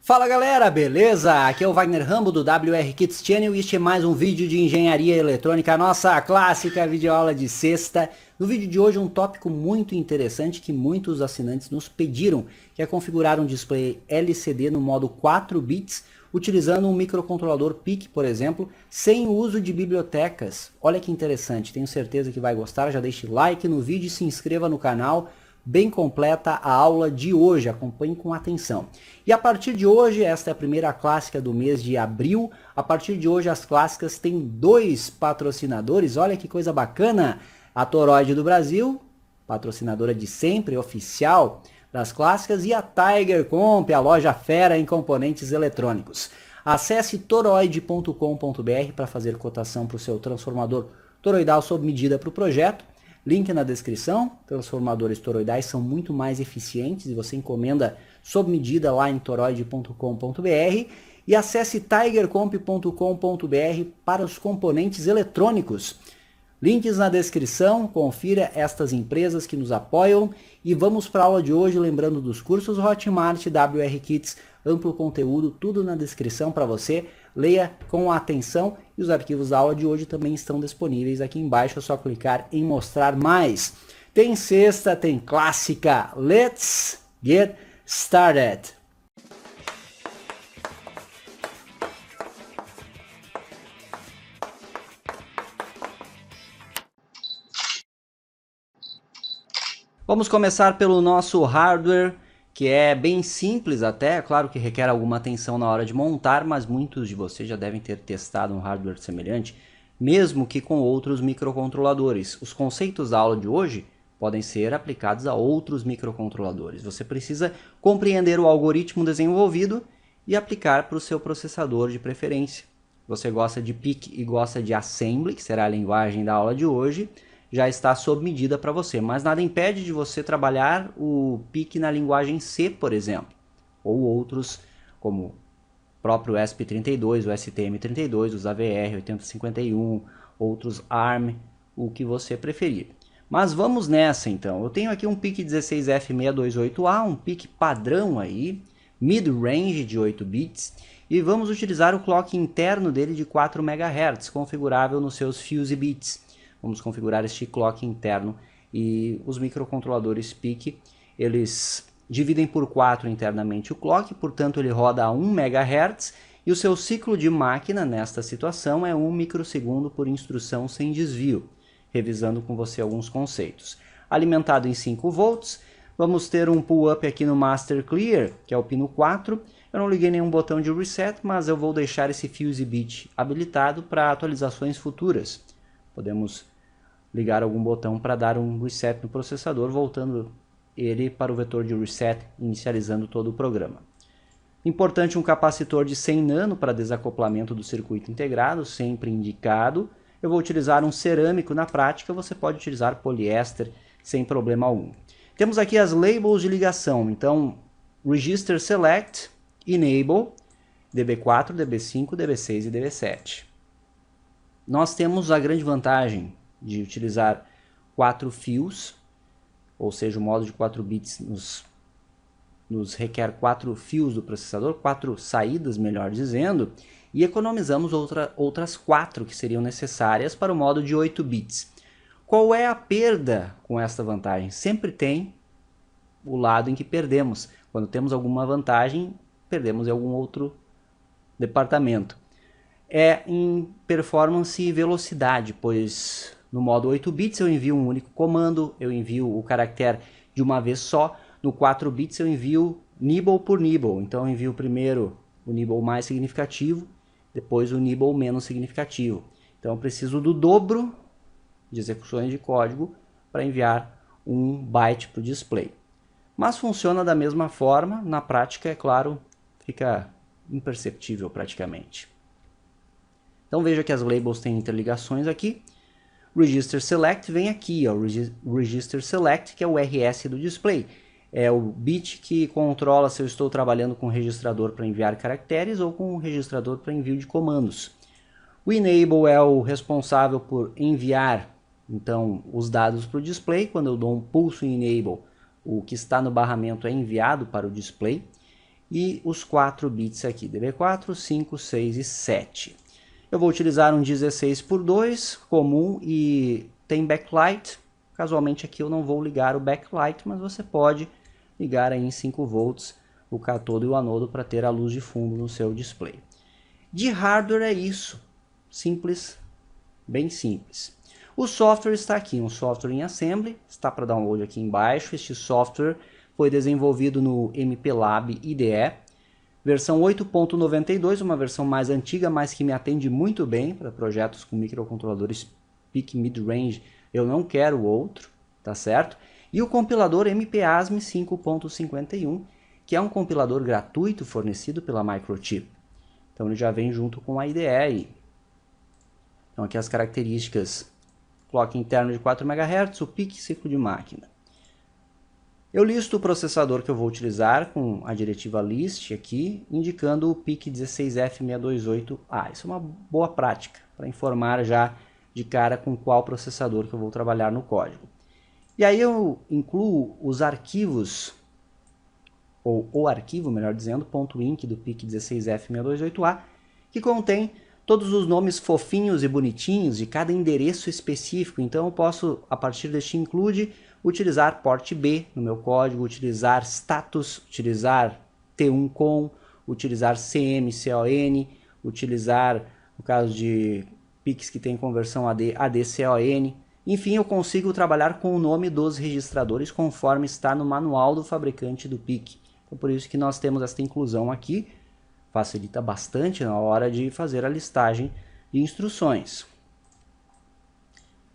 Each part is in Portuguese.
Fala galera, beleza? Aqui é o Wagner Rambo do WR Kits Channel e este é mais um vídeo de engenharia eletrônica, a nossa clássica videoaula de sexta. No vídeo de hoje um tópico muito interessante que muitos assinantes nos pediram, que é configurar um display LCD no modo 4 bits, utilizando um microcontrolador PIC, por exemplo, sem o uso de bibliotecas. Olha que interessante, tenho certeza que vai gostar, já deixe like no vídeo e se inscreva no canal. Bem completa a aula de hoje, acompanhe com atenção. E a partir de hoje, esta é a primeira clássica do mês de abril, a partir de hoje as clássicas têm 2 patrocinadores, olha que coisa bacana, a Toroid do Brasil, patrocinadora de sempre, oficial das clássicas, e a Tiger Comp, a loja fera em componentes eletrônicos. Acesse toroid.com.br para fazer cotação para o seu transformador toroidal sob medida para o projeto. Link na descrição, transformadores toroidais são muito mais eficientes e você encomenda sob medida lá em toroid.com.br e acesse tigercomp.com.br para os componentes eletrônicos. Links na descrição, confira estas empresas que nos apoiam e vamos para a aula de hoje, lembrando dos cursos Hotmart, WR Kits, amplo conteúdo, tudo na descrição para você. Leia com atenção e os arquivos da aula de hoje também estão disponíveis aqui embaixo, é só clicar em mostrar mais. Tem sexta, tem clássica, let's get started! Vamos começar pelo nosso hardware, que é bem simples até, é claro que requer alguma atenção na hora de montar, mas muitos de vocês já devem ter testado um hardware semelhante, mesmo que com outros microcontroladores. Os conceitos da aula de hoje podem ser aplicados a outros microcontroladores. Você precisa compreender o algoritmo desenvolvido e aplicar para o seu processador de preferência. Você gosta de PIC e gosta de Assembly, que será a linguagem da aula de hoje, já está sob medida para você, mas nada impede de você trabalhar o PIC na linguagem C, por exemplo, ou outros como o próprio ESP32, o STM32, os AVR 8051, outros ARM, o que você preferir. Mas vamos nessa então. Eu tenho aqui um PIC 16F628A, um PIC padrão aí, mid-range de 8 bits, e vamos utilizar o clock interno dele de 4 MHz, configurável nos seus fuse bits. Vamos configurar este clock interno e os microcontroladores PIC, eles dividem por 4 internamente o clock, portanto ele roda a 1 MHz e o seu ciclo de máquina nesta situação é 1 microsegundo por instrução sem desvio, revisando com você alguns conceitos. Alimentado em 5 volts, vamos ter um pull-up aqui no Master Clear, que é o pino 4. Eu não liguei nenhum botão de reset, mas eu vou deixar esse fuse bit habilitado para atualizações futuras. Podemos ligar algum botão para dar um reset no processador, voltando ele para o vetor de reset, inicializando todo o programa. Importante um capacitor de 100 nano para desacoplamento do circuito integrado, sempre indicado. Eu vou utilizar um cerâmico na prática, você pode utilizar poliéster sem problema algum. Temos aqui as labels de ligação, então Register Select, Enable, DB4, DB5, DB6 e DB7. Nós temos a grande vantagem de utilizar 4 fios, ou seja, o modo de 4 bits nos requer 4 fios do processador, 4 saídas, melhor dizendo, e economizamos outras 4 que seriam necessárias para o modo de 8 bits. Qual é a perda com esta vantagem? Sempre tem o lado em que perdemos. Quando temos alguma vantagem, perdemos em algum outro departamento. É em performance e velocidade, pois no modo 8 bits eu envio um único comando, eu envio o caractere de uma vez só, no 4 bits eu envio nibble por nibble, então eu envio primeiro o nibble mais significativo, depois o nibble menos significativo. Então eu preciso do dobro de execuções de código para enviar um byte para o display. Mas funciona da mesma forma, na prática, é claro, fica imperceptível praticamente. Então veja que as labels têm interligações aqui. Register Select vem aqui, ó, Register Select, que é o RS do display. É o bit que controla se eu estou trabalhando com o registrador para enviar caracteres ou com o registrador para envio de comandos. O Enable é o responsável por enviar então os dados para o display. Quando eu dou um pulso em Enable, o que está no barramento é enviado para o display. e os 4 bits aqui, DB4, 5, 6 e 7. Eu vou utilizar um 16x2 comum e tem backlight. Casualmente aqui eu não vou ligar o backlight, mas você pode ligar aí em 5 volts o cátodo e o anodo para ter a luz de fundo no seu display. De hardware é isso, simples, bem simples. O software está aqui, um software em assembly, está para download aqui embaixo. Este software foi desenvolvido no MPLAB IDE, versão 8.92, uma versão mais antiga, mas que me atende muito bem para projetos com microcontroladores PIC Mid-Range. Eu não quero outro, tá certo? E o compilador MPASM 5.51, que é um compilador gratuito fornecido pela Microchip. Então ele já vem junto com a IDE aí. Então aqui as características: clock interno de 4 MHz, o PIC, ciclo de máquina. Eu listo o processador que eu vou utilizar com a diretiva list aqui, indicando o PIC 16F628A. Isso é uma boa prática para informar já de cara com qual processador que eu vou trabalhar no código. E aí eu incluo os arquivos, ou o arquivo, melhor dizendo, .inc do PIC 16F628A, que contém todos os nomes fofinhos e bonitinhos de cada endereço específico. Então eu posso, a partir deste include, utilizar port B no meu código, utilizar status, utilizar T1CON, utilizar CMCON, utilizar, no caso de PICs que tem conversão AD, ADCON. Enfim, eu consigo trabalhar com o nome dos registradores conforme está no manual do fabricante do PIC. Então por isso que nós temos esta inclusão aqui. Facilita bastante na hora de fazer a listagem de instruções.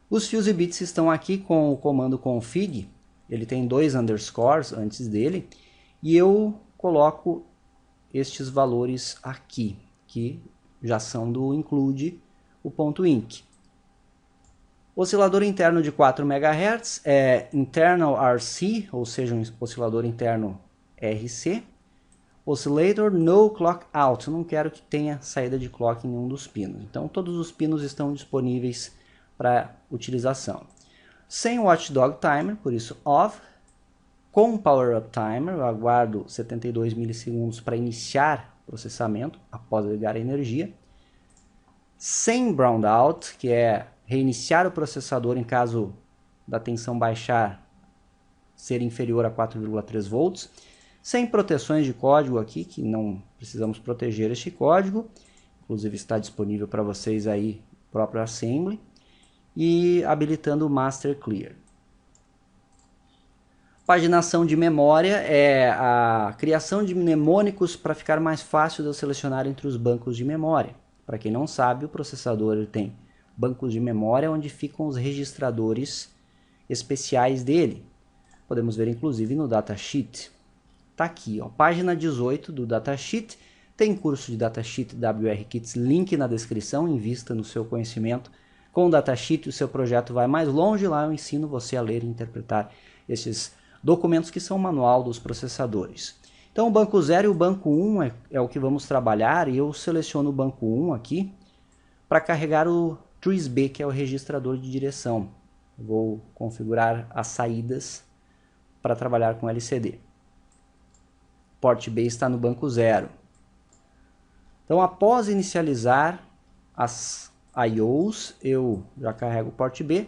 Os fuse bits estão aqui com o comando config, ele tem 2 underscores antes dele, e eu coloco estes valores aqui, que já são do include o .inc. Oscilador interno de 4 MHz é internal RC, ou seja, um oscilador interno RC. Oscillator no clock out, eu não quero que tenha saída de clock em nenhum dos pinos. Então todos os pinos estão disponíveis para utilização. Sem watchdog timer, por isso off. Com power up timer, eu aguardo 72 milissegundos para iniciar o processamento após ligar a energia. Sem brown out, que é reiniciar o processador em caso da tensão baixar, ser inferior a 4,3 volts. Sem proteções de código aqui, que não precisamos proteger este código. Inclusive está disponível para vocês aí o próprio assembly. E habilitando o master clear. Paginação de memória é a criação de mnemônicos para ficar mais fácil de eu selecionar entre os bancos de memória. Para quem não sabe, o processador ele tem bancos de memória onde ficam os registradores especiais dele. Podemos ver inclusive no datasheet. Está aqui, ó, página 18 do datasheet. Tem curso de datasheet WR Kits, link na descrição, invista no seu conhecimento. Com o datasheet o seu projeto vai mais longe, lá eu ensino você a ler e interpretar esses documentos que são o manual dos processadores. Então o banco 0 e o banco 1 é o que vamos trabalhar, e eu seleciono o banco 1 aqui para carregar o TRIS-B, que é o registrador de direção. Vou configurar as saídas para trabalhar com LCD. Port B está no banco 0. Então após inicializar as IOs, eu já carrego o port B,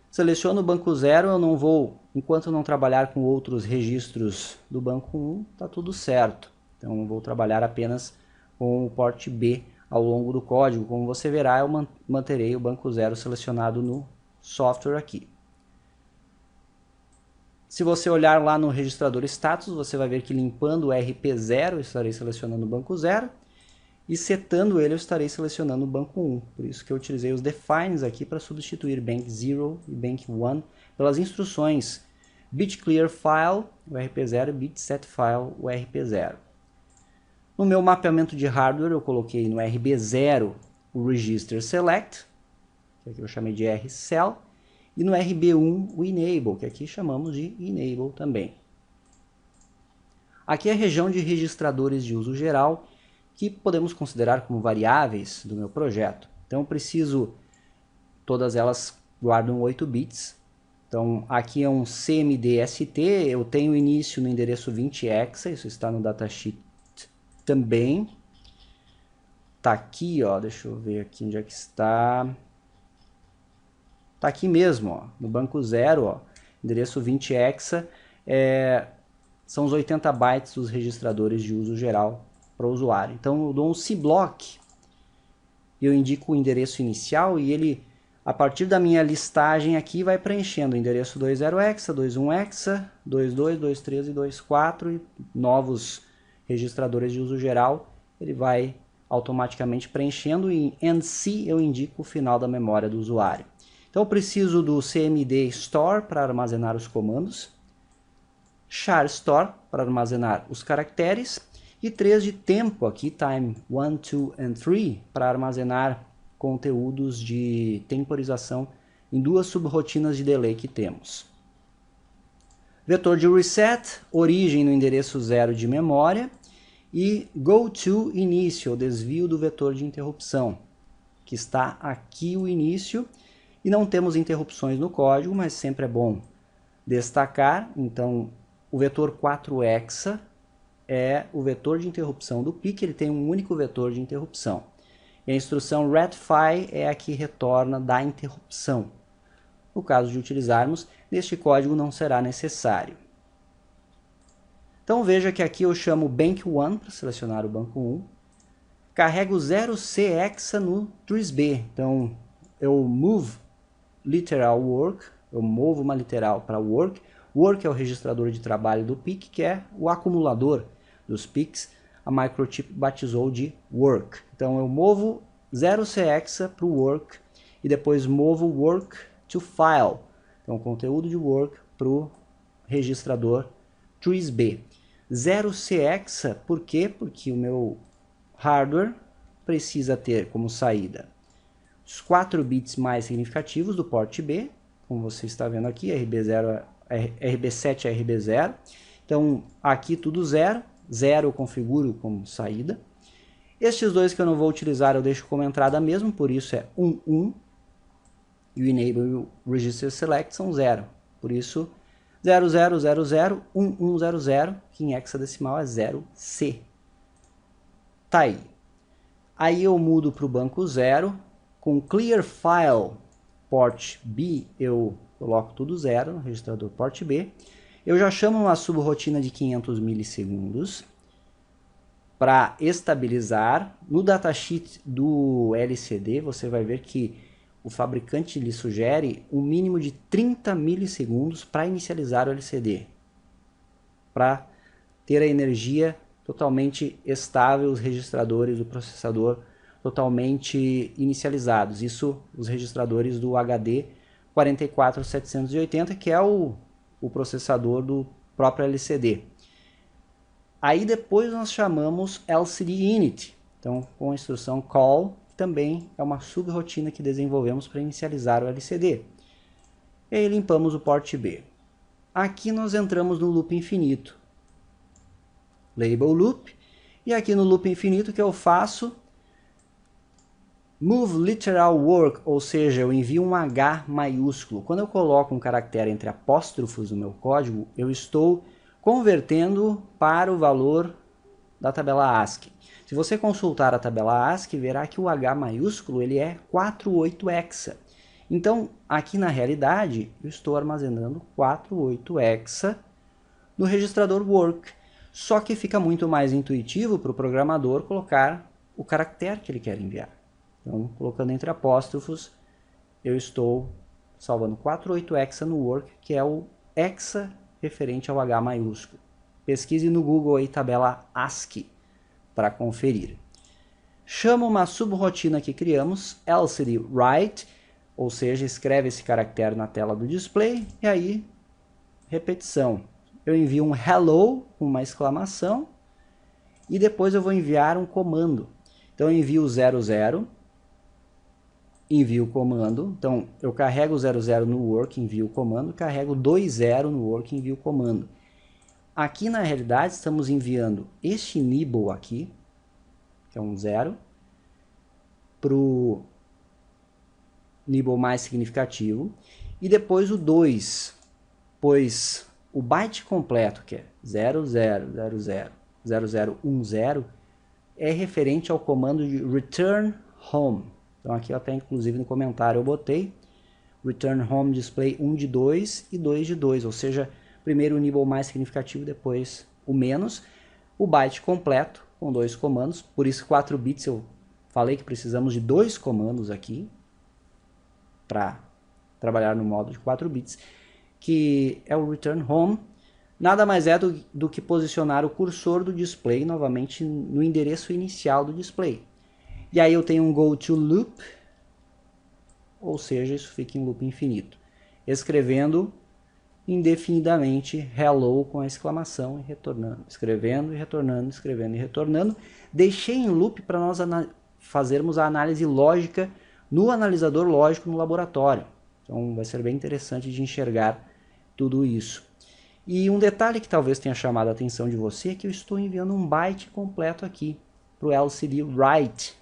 seleciono o banco 0, eu não vou, enquanto não trabalhar com outros registros do banco 1, está tudo certo. Então eu vou trabalhar apenas com o port B ao longo do código. Como você verá, eu manterei o banco 0 selecionado no software aqui. Se você olhar lá no registrador status, você vai ver que limpando o RP0 eu estarei selecionando o banco 0 e setando ele eu estarei selecionando o banco 1. Por isso que eu utilizei os defines aqui para substituir bank 0 e bank 1 pelas instruções bit clear file, o RP0, e bit set file, o RP0. No meu mapeamento de hardware eu coloquei no RB0 o register select, que aqui eu chamei de RCell, e no RB1 o enable, que aqui chamamos de enable também. Aqui é a região de registradores de uso geral, que podemos considerar como variáveis do meu projeto. Então eu preciso, todas elas guardam 8 bits. Então aqui é um CMD ST, eu tenho início no endereço 20 hexa, isso está no datasheet também tá aqui, ó, deixa eu ver aqui onde é que está. Tá aqui mesmo, ó, no banco 0, ó, endereço 20 hexa, são os 80 bytes dos registradores de uso geral para o usuário. Então eu dou um cblock, eu indico o endereço inicial e ele, a partir da minha listagem aqui, vai preenchendo o endereço 20 hexa, 21 hexa, 22, 23 e 24 e novos registradores de uso geral, ele vai automaticamente preenchendo e em NC eu indico o final da memória do usuário. Então eu preciso do cmd store para armazenar os comandos, char store para armazenar os caracteres e 3 de tempo aqui, time 1, 2 and 3, para armazenar conteúdos de temporização em duas subrotinas de delay que temos. Vetor de reset, origem no endereço 0 de memória e goTo início, o desvio do vetor de interrupção, que está aqui o início. E não temos interrupções no código, mas sempre é bom destacar. Então, o vetor 4 hexa é o vetor de interrupção do PIC, ele tem um único vetor de interrupção. E a instrução rectify é a que retorna da interrupção. No caso de utilizarmos, neste código não será necessário. Então veja que aqui eu chamo bank1 para selecionar o banco 1. Carrego 0c hexa no trisb. Então eu move literal work, eu movo uma literal para work. Work é o registrador de trabalho do PIC, que é o acumulador dos PICs. A Microchip batizou de work. Então eu movo 0c hexa para o work e depois movo work to file. Então o conteúdo de work para o registrador trisb. 0c hexa, por quê? Porque o meu hardware precisa ter como saída os 4 bits mais significativos do port B, como você está vendo aqui, RB0, RB7 e RB0. Então, aqui tudo 0, 0 eu configuro como saída. Estes dois que eu não vou utilizar eu deixo como entrada mesmo, por isso é 1, 1. E o Enable Register Select são 0. Por isso, 0000, 1100, que em hexadecimal é 0C. Tá aí. Aí eu mudo para o banco 0. Com Clear File Port B, eu coloco tudo 0 no registrador Port B. Eu já chamo uma subrotina de 500 milissegundos para estabilizar. No datasheet do LCD, você vai ver que o fabricante lhe sugere um mínimo de 30 milissegundos para inicializar o LCD, para ter a energia totalmente estável, os registradores do processador totalmente inicializados. Isso os registradores do HD 44780, que é o processador do próprio LCD. Aí depois nós chamamos LCD Init, então com a instrução call, também é uma subrotina que desenvolvemos para inicializar o LCD. E aí limpamos o port B. Aqui nós entramos no loop infinito. Label loop. E aqui no loop infinito que eu faço move literal work, ou seja, eu envio um H maiúsculo. Quando eu coloco um caractere entre apóstrofos no meu código, eu estou convertendo para o valor da tabela ASCII. Se você consultar a tabela ASCII, verá que o H maiúsculo ele é 48 hexa. Então, aqui na realidade, eu estou armazenando 48 hexa no registrador work. Só que fica muito mais intuitivo para o programador colocar o caractere que ele quer enviar. Então, colocando entre apóstrofos, eu estou salvando 48 hexa no work, que é o hexa referente ao H maiúsculo. Pesquise no Google aí tabela ASCII para conferir. Chamo uma subrotina que criamos, LCD write, ou seja, escreve esse caractere na tela do display, e aí, repetição. Eu envio um hello com uma exclamação, e depois eu vou enviar um comando. Então eu envio 00, envio o comando, então eu carrego 00 no work, envio o comando, carrego 20 no work, envio o comando. Aqui na realidade estamos enviando este nibble aqui, que é um 0, para o nibble mais significativo, e depois o 2, pois o byte completo, que é 00000010, é referente ao comando de return home. Então aqui até inclusive no comentário eu botei return home display 1 de 2 e 2 de 2, ou seja, primeiro o nibble mais significativo, depois o menos, o byte completo com 2 comandos, por isso 4 bits eu falei que precisamos de 2 comandos aqui para trabalhar no modo de 4 bits, que é o return home. Nada mais é do que posicionar o cursor do display novamente no endereço inicial do display. E aí eu tenho um go to loop, ou seja, isso fica em loop infinito, escrevendo indefinidamente hello com a exclamação e retornando, escrevendo e retornando, escrevendo e retornando. Deixei em loop para nós fazermos a análise lógica no analisador lógico no laboratório. Então vai ser bem interessante de enxergar tudo isso. E um detalhe que talvez tenha chamado a atenção de você é que eu estou enviando um byte completo aqui para o LCD write,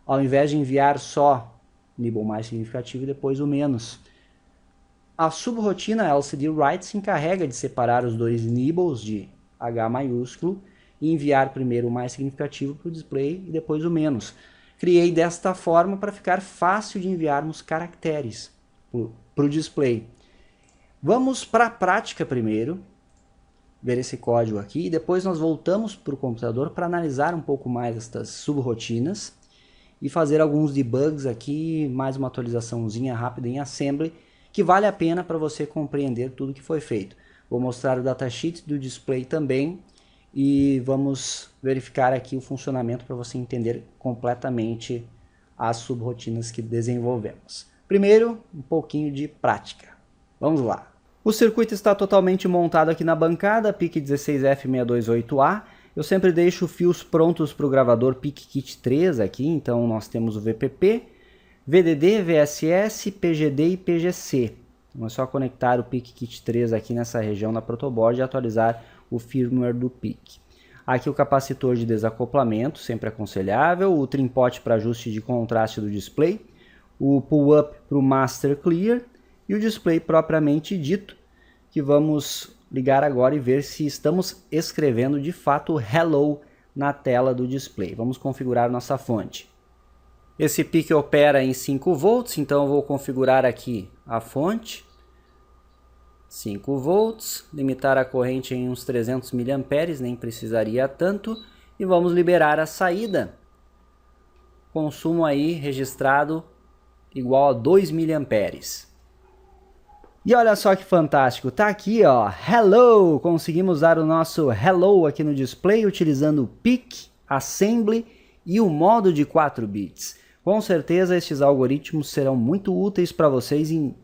ao invés de enviar só nibble mais significativo e depois o menos. A subrotina LCD write se encarrega de separar os dois nibbles de H maiúsculo e enviar primeiro o mais significativo para o display e depois o menos. Criei desta forma para ficar fácil de enviarmos caracteres para o display. Vamos para a prática primeiro, ver esse código aqui, e depois nós voltamos para o computador para analisar um pouco mais estas subrotinas e fazer alguns debugs aqui, mais uma atualizaçãozinha rápida em assembly, que vale a pena para você compreender tudo que foi feito. Vou mostrar o datasheet do display também e vamos verificar aqui o funcionamento para você entender completamente as subrotinas que desenvolvemos. Primeiro, um pouquinho de prática. Vamos lá. O circuito está totalmente montado aqui na bancada, PIC16F628A. Eu sempre deixo fios prontos para o gravador PIC-Kit 3 aqui, então nós temos o VPP, VDD, VSS, PGD e PGC. Então é só conectar o PIC-Kit 3 aqui nessa região na protoboard e atualizar o firmware do PIC. Aqui o capacitor de desacoplamento, sempre aconselhável, o trim-pot para ajuste de contraste do display, o pull-up para o master clear e o display propriamente dito, que vamos ligar agora e ver se estamos escrevendo de fato hello na tela do display. Vamos configurar nossa fonte. Esse PIC opera em 5 volts, então eu vou configurar aqui a fonte. 5 volts, limitar a corrente em uns 300 mA, nem precisaria tanto. E vamos liberar a saída. Consumo aí registrado igual a 2 mA. E olha só que fantástico, tá aqui ó, hello, conseguimos usar o nosso hello aqui no display utilizando o PIC, assembly e o modo de 4 bits. Com certeza estes algoritmos serão muito úteis para vocês em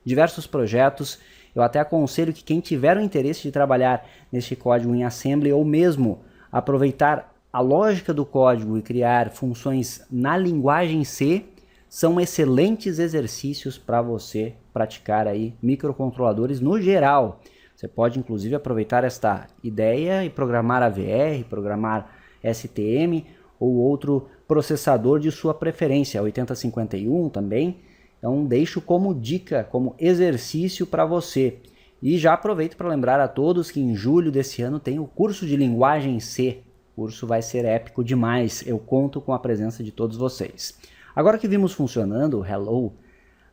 diversos projetos. Eu até aconselho que quem tiver o interesse de trabalhar neste código em assembly ou mesmo aproveitar a lógica do código e criar funções na linguagem C, são excelentes exercícios para você praticar aí microcontroladores no geral. Você pode inclusive aproveitar esta ideia e programar AVR, programar STM ou outro processador de sua preferência, 8051 também. Então deixo como dica, como exercício para você. E já aproveito para lembrar a todos que em julho desse ano tem o curso de linguagem C. O curso vai ser épico demais, eu conto com a presença de todos vocês. Agora que vimos funcionando o hello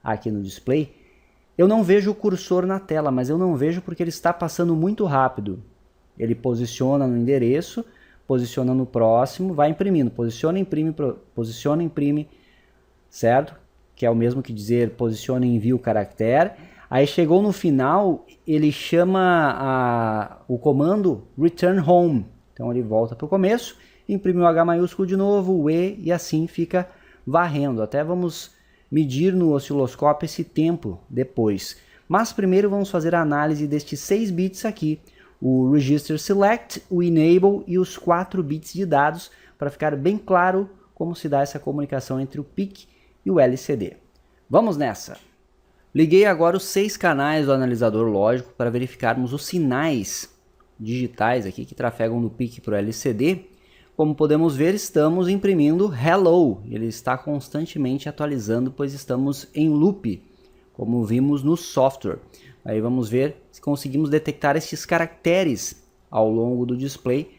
aqui no display, eu não vejo o cursor na tela, mas eu não vejo porque ele está passando muito rápido. Ele posiciona no endereço, posiciona no próximo, vai imprimindo, posiciona, imprime, certo? Que é o mesmo que dizer posiciona e envia o caractere. Aí chegou no final, ele chama o comando return home. Então ele volta para o começo, imprime o H maiúsculo de novo, o E e assim fica varrendo. Até vamos medir no osciloscópio esse tempo depois. Mas primeiro vamos fazer a análise destes 6 bits aqui. O register select, o enable e os 4 bits de dados para ficar bem claro como se dá essa comunicação entre o PIC e o LCD. Vamos nessa! Liguei agora os 6 canais do analisador lógico para verificarmos os sinais digitais aqui que trafegam do PIC para o LCD. Como podemos ver, estamos imprimindo hello. Ele está constantemente atualizando, pois estamos em loop, como vimos no software. Aí vamos ver se conseguimos detectar esses caracteres ao longo do display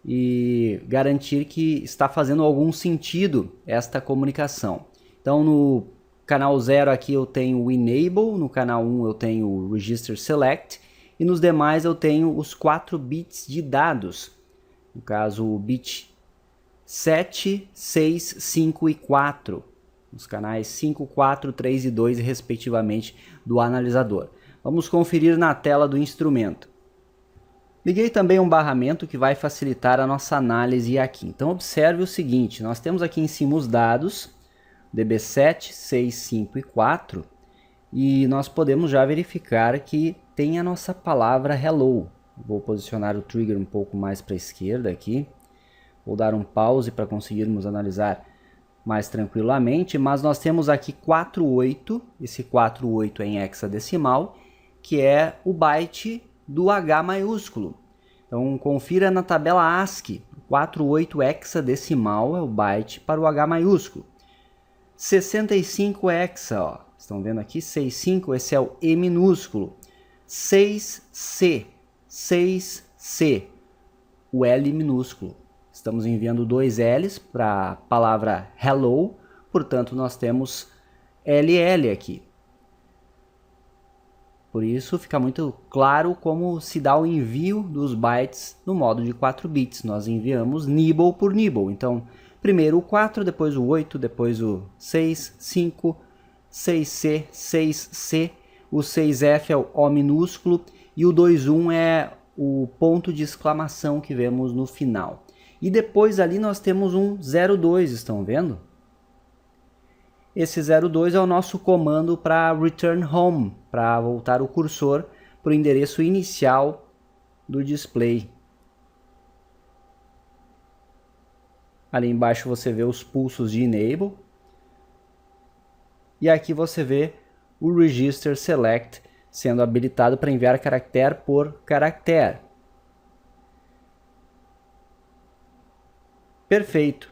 e garantir que está fazendo algum sentido esta comunicação. Então no canal 0 aqui eu tenho o Enable, no canal 1 eu tenho o Register Select e nos demais eu tenho os 4 bits de dados. No caso o bit 7, 6, 5 e 4. Nos canais 5, 4, 3 e 2 respectivamente do analisador. Vamos conferir na tela do instrumento. Liguei também um barramento que vai facilitar a nossa análise aqui. Então observe o seguinte, nós temos aqui em cima os dados, DB7, 6, 5 e 4, e nós podemos já verificar que tem a nossa palavra hello. Vou posicionar o trigger um pouco mais para a esquerda aqui, vou dar um pause para conseguirmos analisar mais tranquilamente, mas nós temos aqui 48, esse 48 é em hexadecimal, que é o byte do H maiúsculo. Então confira na tabela ASCII, 48 hexadecimal é o byte para o H maiúsculo. 65 hexa, ó. Estão vendo aqui, 65, esse é o E minúsculo. 6C, 6C, o L minúsculo. Estamos enviando 2 L's para a palavra hello, portanto nós temos LL aqui. Por isso fica muito claro como se dá o envio dos bytes no modo de 4 bits. Nós enviamos nibble por nibble. Então, primeiro o 4, depois o 8, depois o 6, 5, 6C, 6C, o 6F é o O minúsculo e o 21 é o ponto de exclamação que vemos no final. E depois ali nós temos um 02, estão vendo? Esse 02 é o nosso comando para return home, para voltar o cursor para o endereço inicial do display. Ali embaixo você vê os pulsos de enable. E aqui você vê o register select sendo habilitado para enviar caractere por caractere. Perfeito.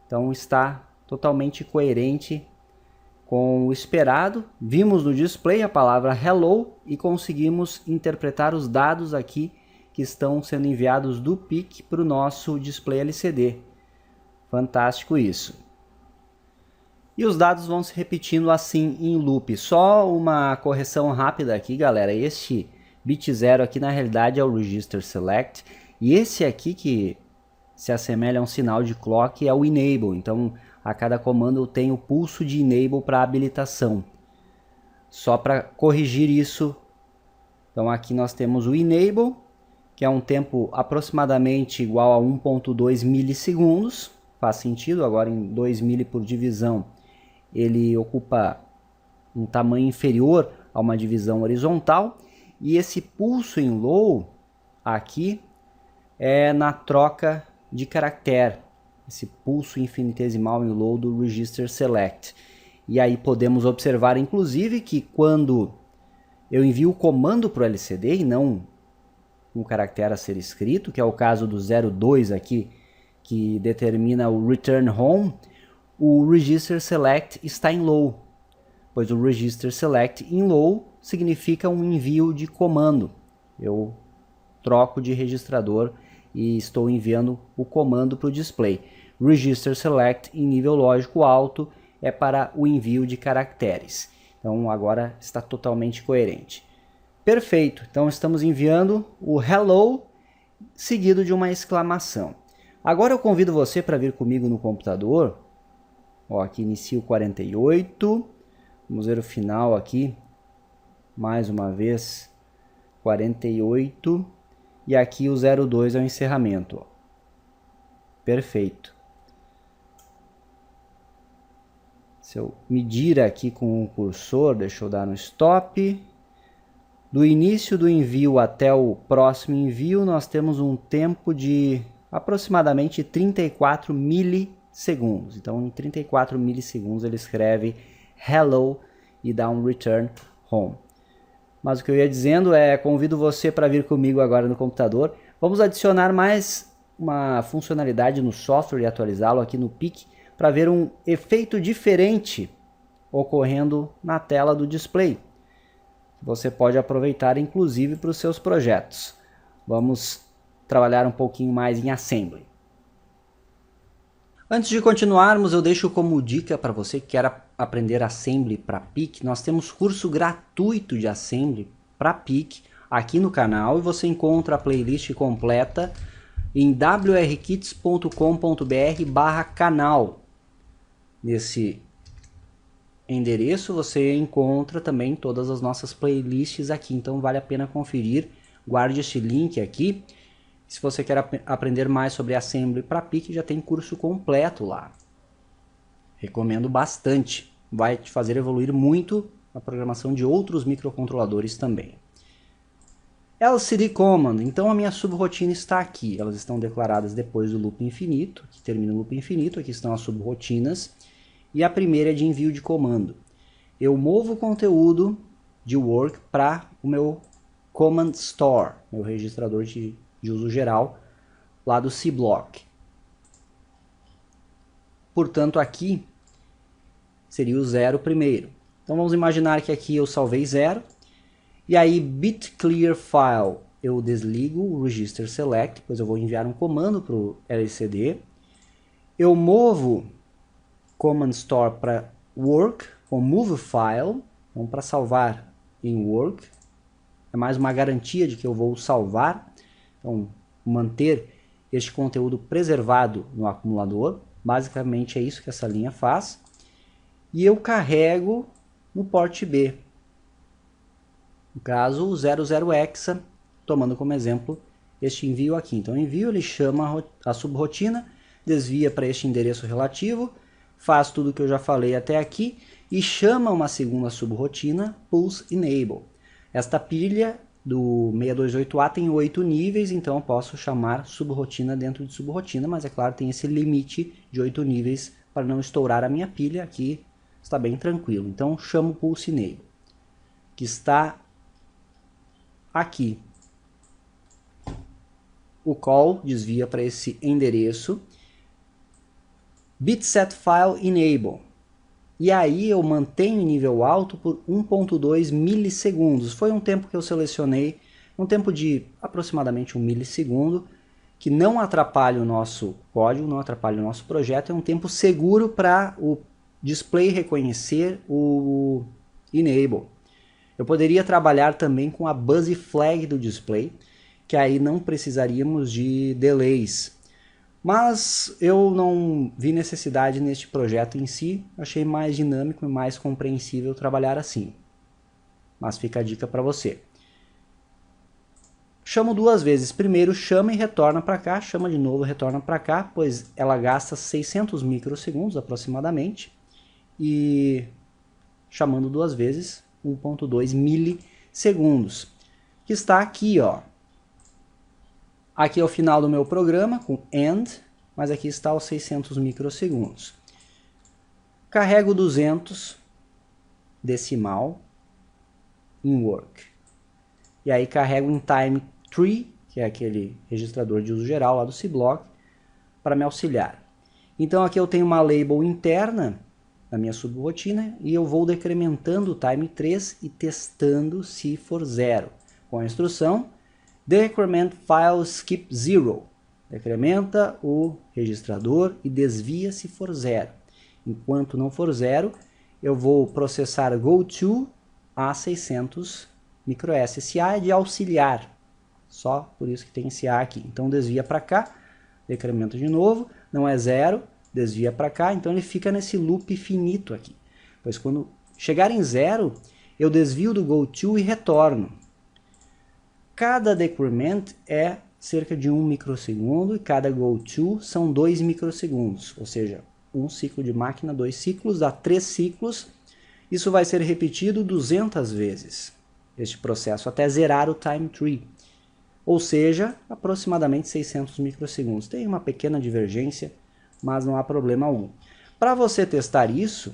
Então está totalmente coerente com o esperado. Vimos no display a palavra hello e conseguimos interpretar os dados aqui que estão sendo enviados do PIC para o nosso display LCD. Fantástico isso. E os dados vão se repetindo assim em loop. Só uma correção rápida aqui, galera. Este bit 0 aqui na realidade é o register select e esse aqui que se assemelha a um sinal de clock é o enable. Então a cada comando eu tenho o pulso de enable para habilitação. Só para corrigir isso, então aqui nós temos o enable, que é um tempo aproximadamente igual a 1.2 milissegundos. Faz sentido, agora em 2 mili por divisão, ele ocupa um tamanho inferior a uma divisão horizontal. E esse pulso em low aqui é na troca de caractere, esse pulso infinitesimal em low do register select. E aí podemos observar inclusive que quando eu envio o comando para o LCD e não um caractere a ser escrito, que é o caso do 02 aqui, que determina o return home, o register select está em low, pois o register select em low significa um envio de comando. Eu troco de registrador e estou enviando o comando para o display. Register select em nível lógico alto é para o envio de caracteres. Então agora está totalmente coerente. Perfeito, então estamos enviando o hello seguido de uma exclamação. Agora eu convido você para vir comigo no computador. Ó, aqui inicia o 48. Vamos ver o final aqui. Mais uma vez, 48. E aqui o 02 é o encerramento. Ó. Perfeito. Se eu medir aqui com o cursor, deixa eu dar no stop. Do início do envio até o próximo envio, nós temos um tempo de aproximadamente 34 milissegundos. Então, em 34 milissegundos, ele escreve hello e dá um return home. Mas o que eu ia dizendo é, convido você para vir comigo agora no computador. Vamos adicionar mais uma funcionalidade no software e atualizá-lo aqui no PIC para ver um efeito diferente ocorrendo na tela do display. Você pode aproveitar inclusive para os seus projetos. Vamos trabalhar um pouquinho mais em Assembly. Antes de continuarmos, eu deixo como dica para você que quer aprender Assembly para PIC, nós temos curso gratuito de Assembly para PIC aqui no canal e você encontra a playlist completa em wrkits.com.br/canal. Nesse endereço você encontra também todas as nossas playlists aqui, então vale a pena conferir. Guarde este link aqui. Se você quer aprender mais sobre Assembly para PIC, já tem curso completo lá. Recomendo bastante. Vai te fazer evoluir muito a programação de outros microcontroladores também. LCD Command. Então a minha subrotina está aqui. Elas estão declaradas depois do loop infinito. Aqui termina o loop infinito. Aqui estão as subrotinas. E a primeira é de envio de comando. Eu movo o conteúdo de work para o meu Command Store, meu registrador de uso geral, lá do C-Block. Portanto, aqui seria o 0 primeiro. Então vamos imaginar que aqui eu salvei 0. E aí, bit clear file, eu desligo o register select, depois eu vou enviar um comando para o LCD. Eu movo Command Store para work, com move file, então para salvar em work. É mais uma garantia de que eu vou salvar. Então, manter este conteúdo preservado no acumulador. Basicamente é isso que essa linha faz. E eu carrego no port B. No caso, o 00 hexa, tomando como exemplo este envio aqui. Então, o envio ele chama a subrotina, desvia para este endereço relativo, faz tudo o que eu já falei até aqui e chama uma segunda subrotina, pulse enable. Esta pilha do 628A tem 8 níveis, então eu posso chamar subrotina dentro de subrotina, mas é claro, tem esse limite de 8 níveis para não estourar a minha pilha. Aqui está bem tranquilo. Então chamo o pulse enable, que está aqui. O call desvia para esse endereço. Bitsetfile enable. E aí eu mantenho em nível alto por 1.2 milissegundos. Foi um tempo que eu selecionei, um tempo de aproximadamente 1 milissegundo, que não atrapalha o nosso código, não atrapalha o nosso projeto. É um tempo seguro para o display reconhecer o enable. Eu poderia trabalhar também com a buzz flag do display, que aí não precisaríamos de delays. Mas eu não vi necessidade neste projeto em si, achei mais dinâmico e mais compreensível trabalhar assim. Mas fica a dica para você. Chamo duas vezes, primeiro chama e retorna para cá, chama de novo e retorna para cá, pois ela gasta 600 microsegundos aproximadamente, e chamando duas vezes 1.2 milissegundos, que está aqui, ó. Aqui é o final do meu programa, com end, mas aqui está os 600 microsegundos. Carrego 200 decimal em work. E aí carrego em time tree, que é aquele registrador de uso geral lá do C-Block, para me auxiliar. Então aqui eu tenho uma label interna na minha subrotina e eu vou decrementando o time 3 e testando se for 0. Com a instrução decrement file skip 0. Decrementa o registrador e desvia se for 0. Enquanto não for 0, eu vou processar goto a 600 microSSA de auxiliar. Só por isso que tem esse A aqui. Então desvia para cá, decrementa de novo, não é 0, desvia para cá, então ele fica nesse loop finito aqui. Pois quando chegar em 0, eu desvio do goto e retorno. Cada decrement é cerca de 1 microsegundo e cada goto são 2 microsegundos, ou seja, um ciclo de máquina, 2 ciclos, dá 3 ciclos. Isso vai ser repetido 200 vezes, este processo, até zerar o time tree, ou seja, aproximadamente 600 microsegundos. Tem uma pequena divergência, mas não há problema algum. Para você testar isso,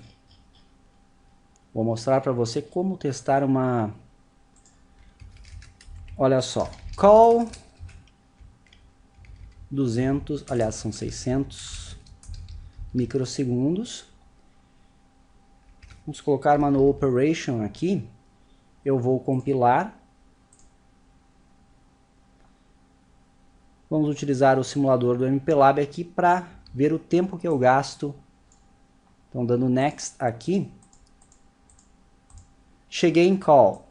vou mostrar para você como testar uma... Olha só, call 200, aliás, são 600 microsegundos. Vamos colocar uma no operation aqui. Eu vou compilar. Vamos utilizar o simulador do MPLAB aqui para ver o tempo que eu gasto. Então, dando Next aqui. Cheguei em Call.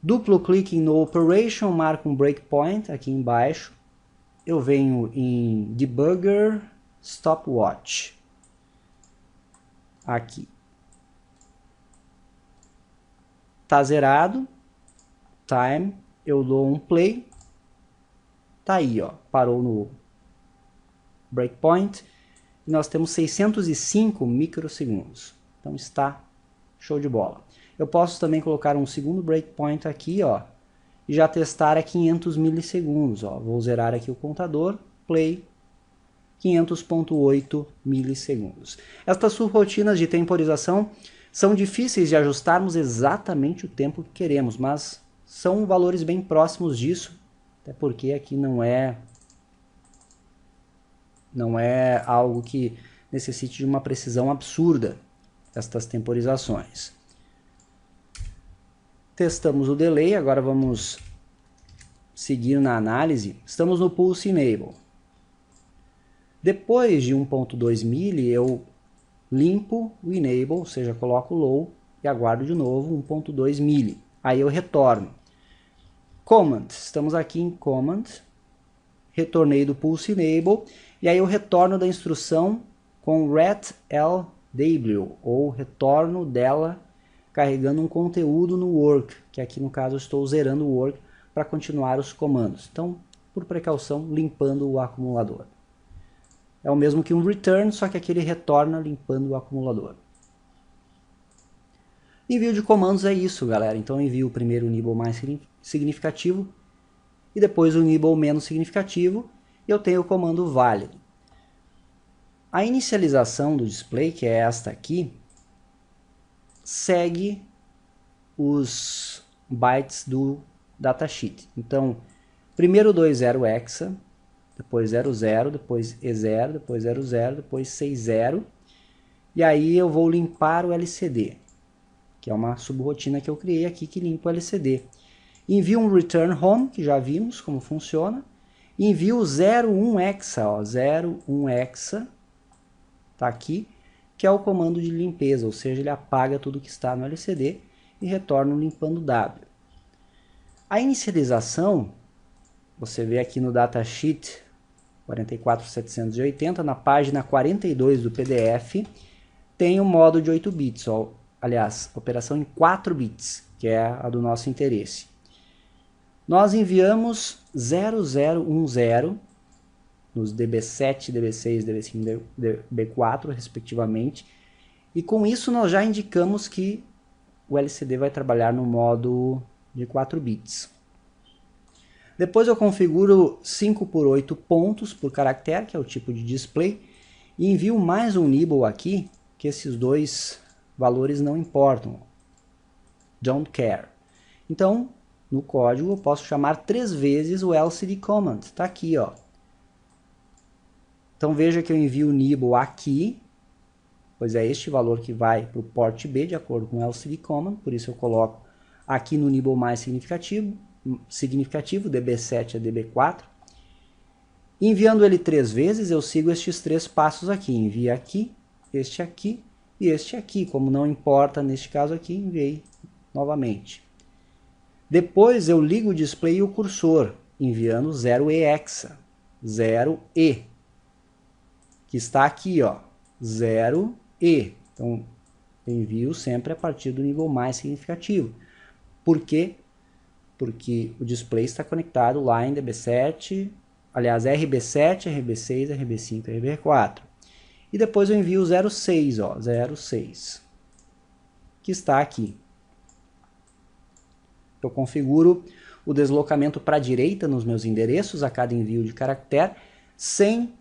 Duplo clique no Operation, marco um breakpoint aqui embaixo. Eu venho em Debugger, Stopwatch. Aqui. Tá zerado. Time. Eu dou um play. Tá aí, ó. Parou no breakpoint. E nós temos 605 microsegundos. Então está show de bola. Eu posso também colocar um segundo breakpoint aqui, ó, e já testar a 500 milissegundos, ó. Vou zerar aqui o contador, play, 500.8 milissegundos. Estas subrotinas de temporização são difíceis de ajustarmos exatamente o tempo que queremos, mas são valores bem próximos disso, até porque aqui não é algo que necessite de uma precisão absurda, estas temporizações. Testamos o delay, agora vamos seguir na análise. Estamos no Pulse Enable. Depois de 1.2 milli, eu limpo o Enable, ou seja, coloco o Low e aguardo de novo 1.2 milli. Aí eu retorno. Command, estamos aqui em Command, retornei do Pulse Enable, e aí eu retorno da instrução com retlw, ou retorno dela carregando um conteúdo no work, que aqui no caso eu estou zerando o work para continuar os comandos. Então, por precaução, limpando o acumulador. É o mesmo que um return, só que aqui ele retorna limpando o acumulador. Envio de comandos é isso, galera. Então eu envio primeiro o nibble mais significativo e depois o nibble menos significativo e eu tenho o comando válido. A inicialização do display, que é esta aqui, segue os bytes do datasheet. Então, primeiro 20 hexa, depois 00, depois E0, depois 00, depois 60. E aí eu vou limpar o LCD, que é uma subrotina que eu criei aqui que limpa o LCD. Envio um return home, que já vimos como funciona. Envio 01 hexa, ó, 01 hexa, tá aqui, que é o comando de limpeza, ou seja, ele apaga tudo que está no LCD e retorna limpando W. A inicialização, você vê aqui no datasheet 44780, na página 42 do PDF, tem o modo de 8 bits, ó, aliás, operação em 4 bits, que é a do nosso interesse. Nós enviamos 0010 nos DB7, DB6, DB5, DB4, respectivamente. E com isso nós já indicamos que o LCD vai trabalhar no modo de 4 bits. Depois eu configuro 5 por 8 pontos por caractere, que é o tipo de display, e envio mais um nibble aqui, que esses dois valores não importam. Don't care. Então, no código eu posso chamar 3 vezes o LCD command. Está aqui, ó. Então veja que eu envio o nibble aqui, pois é este valor que vai para o port B, de acordo com o LCD command, por isso eu coloco aqui no nibble mais significativo, DB7 a DB4. Enviando ele 3 vezes, eu sigo estes 3 passos aqui, envia aqui, este aqui e este aqui. Como não importa neste caso aqui, enviei novamente. Depois eu ligo o display e o cursor, enviando 0E hexa, 0E. Que está aqui, ó, 0E. Então, eu envio sempre a partir do nível mais significativo. Por quê? Porque o display está conectado lá em DB7, aliás, RB7, RB6, RB5, RB4. E depois eu envio o 06, ó, 06, que está aqui. Eu configuro o deslocamento para a direita nos meus endereços a cada envio de caractere, sem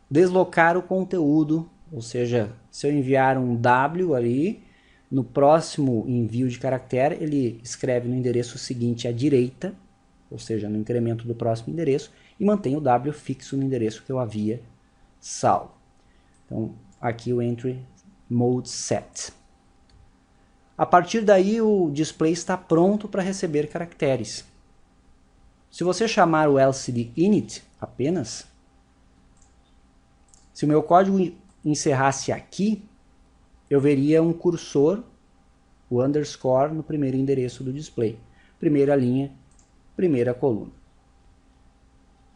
deslocar o conteúdo, ou seja, se eu enviar um W ali, no próximo envio de caractere, ele escreve no endereço seguinte à direita, ou seja, no incremento do próximo endereço, e mantém o W fixo no endereço que eu havia salvo. Então, aqui o Entry Mode Set. A partir daí, o display está pronto para receber caracteres. Se você chamar o LCD init apenas, se o meu código encerrasse aqui, eu veria um cursor, o underscore, no primeiro endereço do display. Primeira linha, primeira coluna.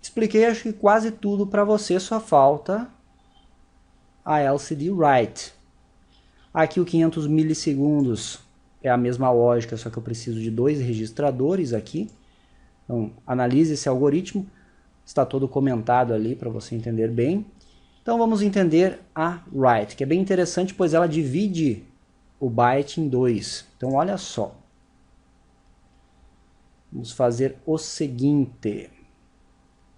Expliquei acho que quase tudo para você, só falta a LCD write. Aqui o 500 milissegundos é a mesma lógica, só que eu preciso de 2 registradores aqui. Então, analise esse algoritmo, está todo comentado ali para você entender bem. Então vamos entender a write, que é bem interessante, pois ela divide o byte em 2. Então olha só. Vamos fazer o seguinte.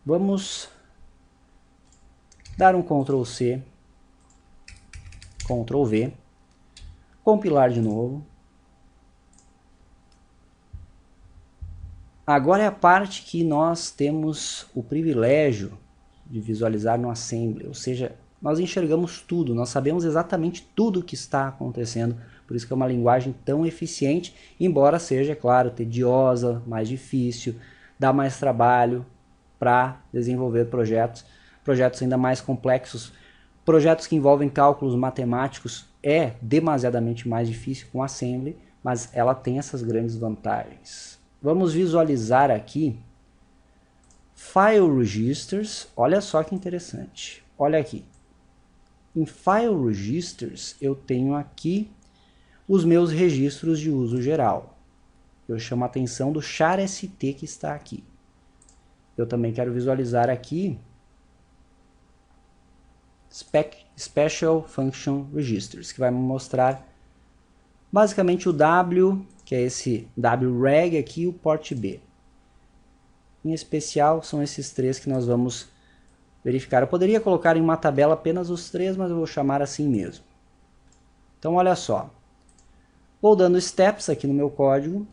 Vamos dar um Ctrl C, Ctrl V, compilar de novo. Agora é a parte que nós temos o privilégio de visualizar no Assembly, ou seja, nós enxergamos tudo, nós sabemos exatamente tudo o que está acontecendo, por isso que é uma linguagem tão eficiente, embora seja, é claro, tediosa, mais difícil, dá mais trabalho para desenvolver projetos ainda mais complexos, projetos que envolvem cálculos matemáticos é demasiadamente mais difícil com Assembly, mas ela tem essas grandes vantagens. Vamos visualizar aqui File Registers, olha só que interessante, olha aqui. Em File Registers eu tenho aqui os meus registros de uso geral. Eu chamo a atenção do char.st que está aqui. Eu também quero visualizar aqui Special Function Registers, que vai me mostrar basicamente o W, que é esse WREG aqui, e o port B. Em especial, são esses 3 que nós vamos verificar. Eu poderia colocar em uma tabela apenas os 3, mas eu vou chamar assim mesmo. Então, olha só. Vou dando steps aqui no meu código.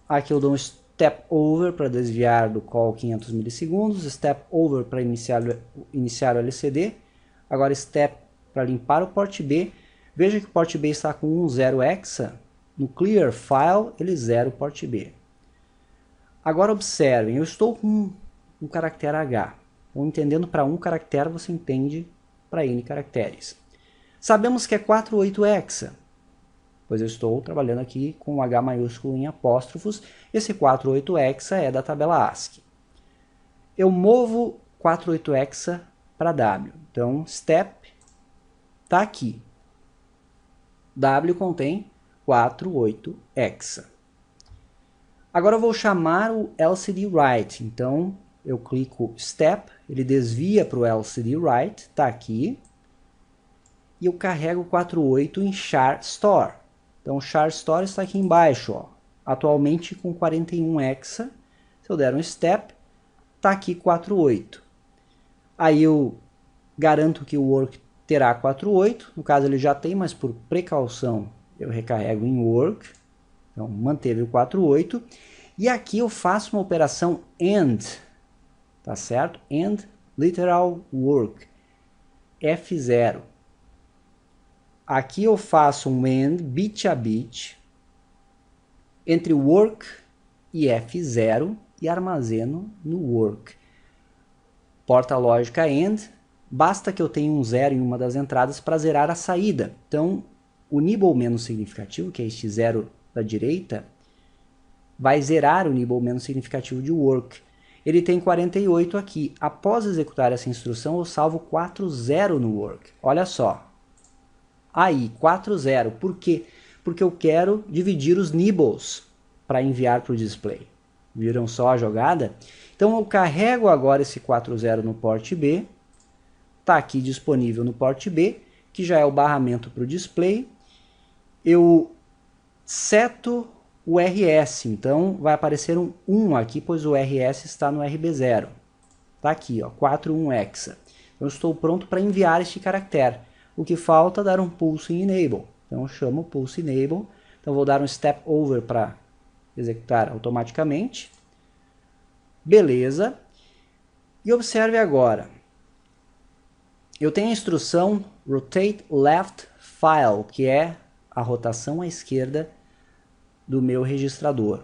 Aqui eu dou um step over para desviar do call 500 milissegundos, step over para iniciar o LCD, agora step para limpar o port B. Veja que o port B está com 10 hexa, no clear file ele zera o port B. Agora observem, eu estou com um caractere H, ou entendendo para um caractere você entende para N caracteres. Sabemos que é 48 hexa, pois eu estou trabalhando aqui com H maiúsculo em apóstrofos. Esse 48 hexa é da tabela ASCII. Eu movo 48 hexa para W. Então, step está aqui. W contém 48 hexa. Agora eu vou chamar o LCD write. Então, eu clico step, ele desvia para o LCD write, está aqui. E eu carrego 48 em char store. Então, o char store está aqui embaixo, ó. Atualmente com 41 hexa. Se eu der um step, está aqui 48. Aí eu garanto que o work terá 48. No caso, ele já tem, mas por precaução, eu recarrego em work. Então, manteve o 48. E aqui eu faço uma operação AND. Tá certo? AND literal work. F0. Aqui eu faço um AND bit a bit entre work e F0 e armazeno no work. Porta lógica AND, basta que eu tenha um 0 em uma das entradas para zerar a saída. Então, o nibble menos significativo, que é este 0 da direita, vai zerar o nibble menos significativo de work. Ele tem 48 aqui. Após executar essa instrução, eu salvo 4.0 no work. Olha só. Aí, 4.0. Por quê? Porque eu quero dividir os nibbles para enviar para o display. Viram só a jogada? Então eu carrego agora esse 4.0 no port B. Está aqui disponível no port B, que já é o barramento para o display. Eu seto o RS, então vai aparecer um 1 aqui, pois o RS está no RB0. Está aqui, ó, 41 hexa. Eu estou pronto para enviar este caractere. O que falta é dar um pulse em enable. Então eu chamo o pulse enable. Então vou dar um step over para executar automaticamente. Beleza. E observe agora. Eu tenho a instrução rotate left file, que é a rotação à esquerda do meu registrador.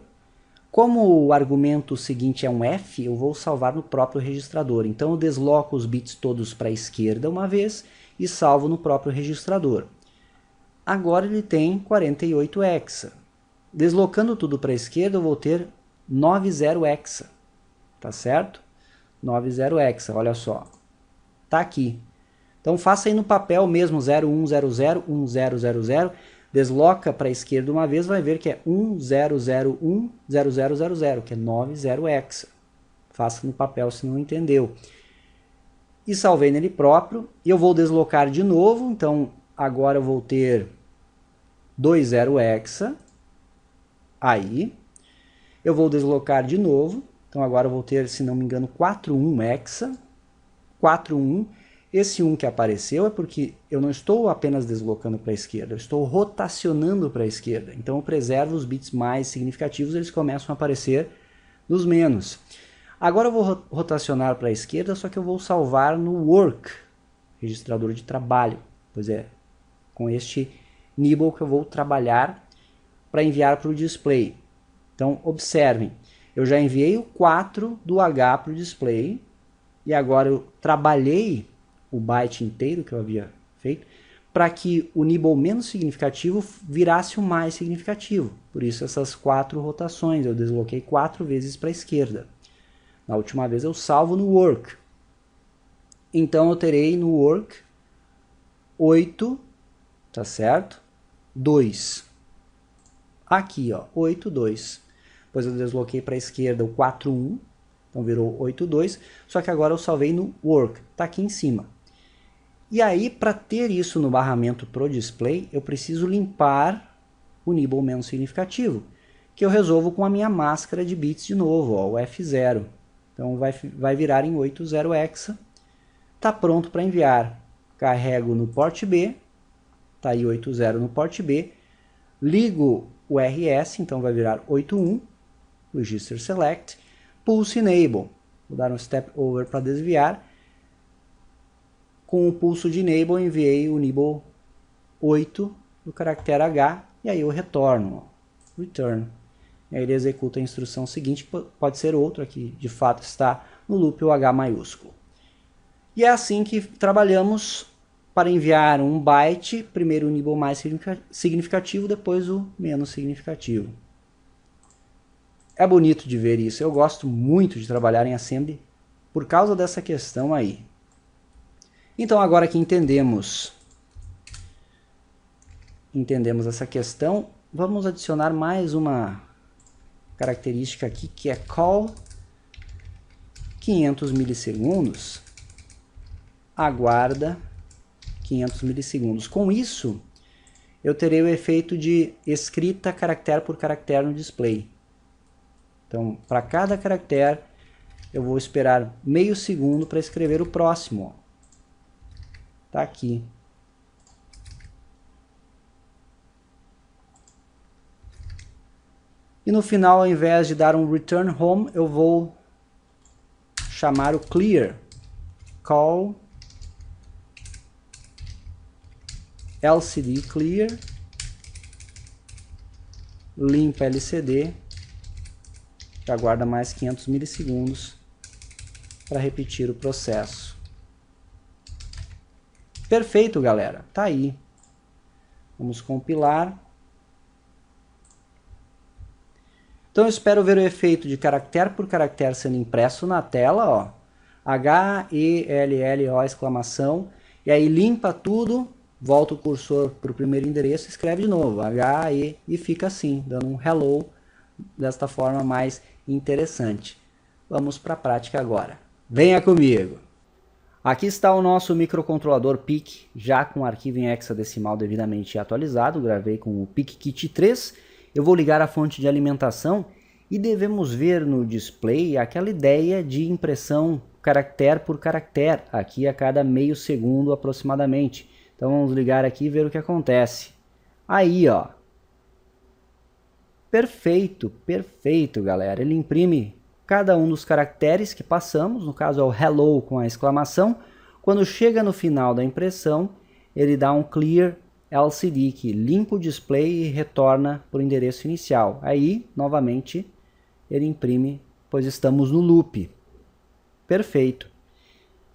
Como o argumento seguinte é um F, eu vou salvar no próprio registrador. Então eu desloco os bits todos para a esquerda uma vez e salvo no próprio registrador. Agora ele tem 48 hexa. Deslocando tudo para a esquerda, eu vou ter 90 hexa. Tá certo? 90 hexa, olha só. Tá aqui. Então faça aí no papel mesmo 0100, 1000. Desloca para a esquerda uma vez, vai ver que é 10010000, que é 90 hexa. Faça no papel se não entendeu. E salvei nele próprio. E eu vou deslocar de novo, então agora eu vou ter 20 hexa. Aí. Eu vou deslocar de novo, então agora eu vou ter, se não me engano, 41 hexa. 41. Esse 1 que apareceu é porque eu não estou apenas deslocando para a esquerda, eu estou rotacionando para a esquerda. Então eu preservo os bits mais significativos, eles começam a aparecer nos menos. Agora eu vou rotacionar para a esquerda, só que eu vou salvar no work, registrador de trabalho. Pois é, com este nibble que eu vou trabalhar para enviar para o display. Então observem, eu já enviei o 4 do H para o display, e agora eu trabalhei o byte inteiro que eu havia feito, para que o nibble menos significativo virasse o mais significativo. Por isso essas 4 rotações, eu desloquei 4 vezes para a esquerda. Na última vez eu salvo no work. Então eu terei no work 8, tá certo? 2. Aqui, ó, 8, 2. Depois eu desloquei para a esquerda o 4, 1. Então virou 8, 2. Só que agora eu salvei no work. Tá aqui em cima. E aí, para ter isso no barramento pro display, eu preciso limpar o nibble menos significativo, que eu resolvo com a minha máscara de bits de novo, ó, o F0. Então vai virar em 80 hexa. Está pronto para enviar. Carrego no port B, está aí 80 no port B. Ligo o RS, então vai virar 81, Register Select. Pulse Enable, vou dar um Step Over para desviar. Com o pulso de Enable, enviei o nibble 8 do caractere H, e aí eu retorno, ó, Return. E aí ele executa a instrução seguinte, que pode ser outra, que de fato está no loop o H maiúsculo. E é assim que trabalhamos para enviar um byte, primeiro o nibble mais significativo, depois o menos significativo. É bonito de ver isso, eu gosto muito de trabalhar em Assembly por causa dessa questão aí. Então agora que entendemos essa questão, vamos adicionar mais uma característica aqui, que é call 500 milissegundos, aguarda 500 milissegundos. Com isso, eu terei o efeito de escrita caractere por caractere no display. Então, para cada caractere, eu vou esperar meio segundo para escrever o próximo. Está aqui. E no final, ao invés de dar um return home, eu vou chamar o clear. Call LCD clear, limpa LCD, que aguarda mais 500 milissegundos para repetir o processo. Perfeito, galera. Tá aí. Vamos compilar. Então eu espero ver o efeito de caractere por caractere sendo impresso na tela, ó. H-E-L-L-O, exclamação. E aí limpa tudo, volta o cursor para o primeiro endereço e escreve de novo. H-E, e fica assim, dando um hello, desta forma mais interessante. Vamos para a prática agora. Venha comigo! Aqui está o nosso microcontrolador PIC, já com o arquivo em hexadecimal devidamente atualizado. Gravei com o PIC-Kit 3. Eu vou ligar a fonte de alimentação e devemos ver no display aquela ideia de impressão caractere por caractere, aqui a cada meio segundo aproximadamente. Então vamos ligar aqui e ver o que acontece. Aí, ó. Perfeito, perfeito, galera. Ele imprime cada um dos caracteres que passamos, no caso é o hello com a exclamação. Quando chega no final da impressão, ele dá um clear LCD, que limpa o display e retorna para o endereço inicial. Aí, novamente, ele imprime, pois estamos no loop. Perfeito.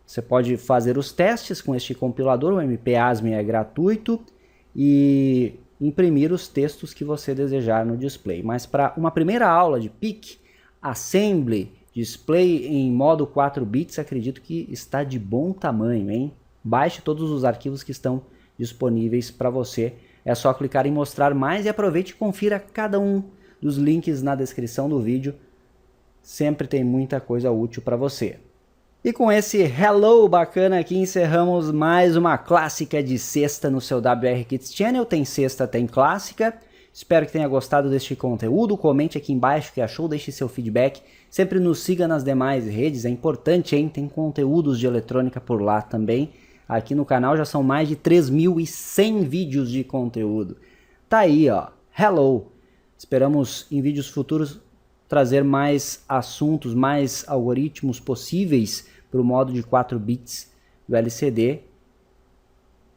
Você pode fazer os testes com este compilador, o MP-ASME é gratuito, e imprimir os textos que você desejar no display. Mas para uma primeira aula de PIC, Assembly, display em modo 4 bits, acredito que está de bom tamanho, hein? Baixe todos os arquivos que estão disponíveis para você. É só clicar em mostrar mais e aproveite e confira cada um dos links na descrição do vídeo. Sempre tem muita coisa útil para você. E com esse hello bacana aqui encerramos mais uma clássica de sexta no seu WR Kids Channel. Tem sexta, tem clássica. Espero que tenha gostado deste conteúdo. Comente aqui embaixo o que achou, deixe seu feedback. Sempre nos siga nas demais redes, é importante, hein? Tem conteúdos de eletrônica por lá também. Aqui no canal já são mais de 3.100 vídeos de conteúdo. Tá aí, ó. Hello! Esperamos em vídeos futuros trazer mais assuntos, mais algoritmos possíveis para o modo de 4 bits do LCD,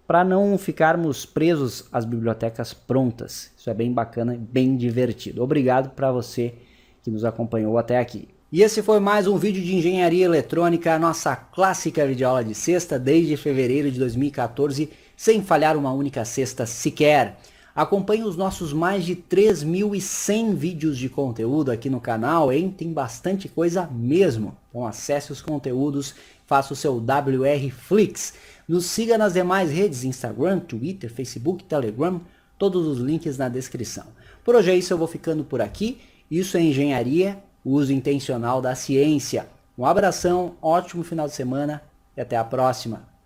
para não ficarmos presos às bibliotecas prontas. Isso é bem bacana e bem divertido. Obrigado para você que nos acompanhou até aqui. E esse foi mais um vídeo de engenharia eletrônica, nossa clássica videoaula de sexta desde fevereiro de 2014, sem falhar uma única sexta sequer. Acompanhe os nossos mais de 3.100 vídeos de conteúdo aqui no canal, hein? Tem bastante coisa mesmo. Então acesse os conteúdos, faça o seu WR Flix. Nos siga nas demais redes, Instagram, Twitter, Facebook, Telegram, todos os links na descrição. Por hoje é isso, eu vou ficando por aqui. Isso é engenharia, o uso intencional da ciência. Um abração, ótimo final de semana e até a próxima.